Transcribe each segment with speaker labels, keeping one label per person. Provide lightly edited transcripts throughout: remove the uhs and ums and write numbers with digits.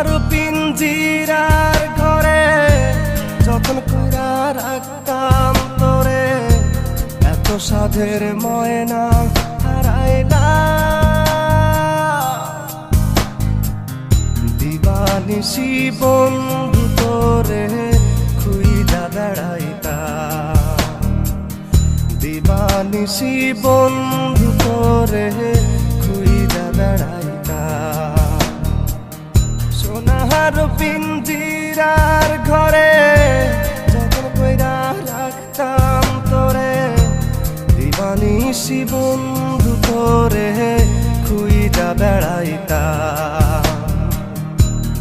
Speaker 1: সোনার পিঞ্জিরার ঘরে যতন কইরা রাখতাম তোরে, এত সাধের ময়না হারাইলাম। দিবানিশি বন্ধু তোরে খুইজা বেড়াইতাম, দিবানিশি বন্ধু তোরে খুইজা বেড়াইতাম। সোনার পিঞ্জিরার ঘরে যতন কইরা রাখতাম তোরে, দিবানিশি বন্ধু তোরে খুইজা বেড়াইতাম,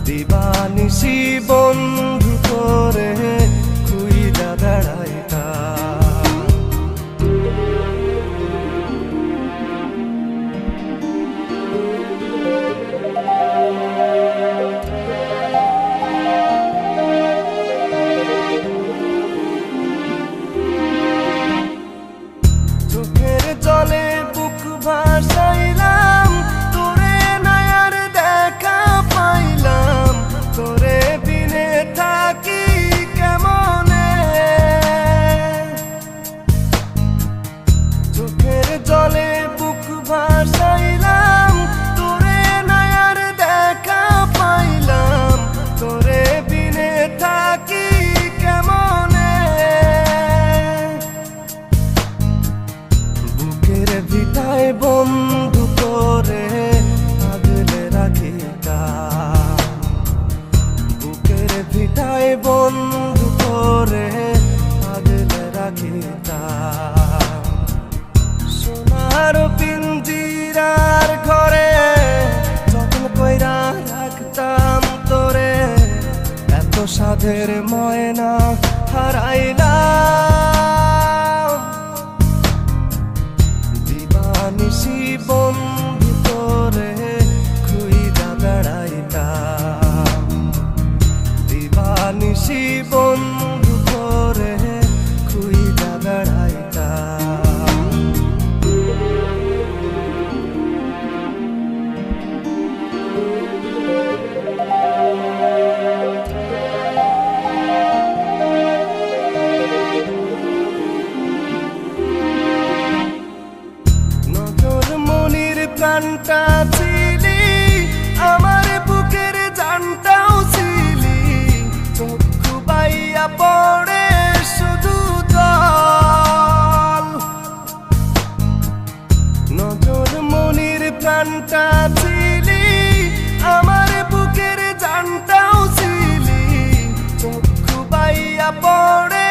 Speaker 1: দিবানিশি বন্ধু তোরে খুইজা বেড়াইতাম। চোখের জলে বুক ভাসাইলাম, তোরে নয়ার দেখা পাইলাম, তোরে বিনে থাকি কেমনে। চোখের জলে বুক ভাসাইলাম, তোরে নয়ার দেখা পাইলাম, তোরে বিনে থাকি কেমনে। বুকের ভিটায় বন্ধু তোরে আগলে রাখিতাম, বুকের ভিটায় বন্ধু তোরে আগলে রাখিতাম। সোনার পিঞ্জিরার ঘরে যতন কইরা রাখতাম তোরে, এত সাধের ময়না হারাইলাম। দিবানিশি বন্ধু তোরে খুইজা বেড়াইতাম, দিবানিশি বন্ধু তোরে খুইজা বেড়াইতাম। নজর মনির প্রাণটা ছিলি, আমার বুকের জানটাও ছিলি, চক্ষু বাইয়া পড়ে শুধু জল। নজর মনির প্রাণটা ছিলি, আমার বুকের জানটাও ছিলি, চক্ষু বাইয়া পড়ে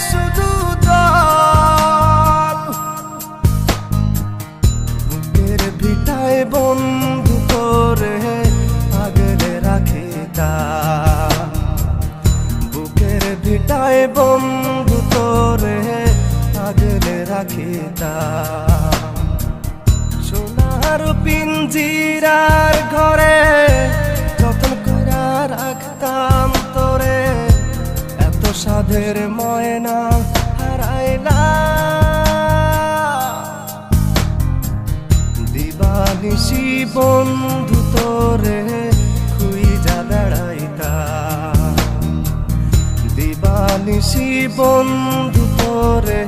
Speaker 1: শুধু জল। বুকের ভিটায় বন্ধু তোরে আগলে রাখিতাম, বুকের ভিটায় বন্ধু তোরে আগলে রাখিতাম। সোনার পিঞ্জিরার ঘরে যতন কইরা রাখতাম তোরে, এত সাধের ময়না হারাইলাম। দিবানিশি বন্ধু তোরে খুইজা বেড়াইতাম, দিবানিশি বন্ধু তোরে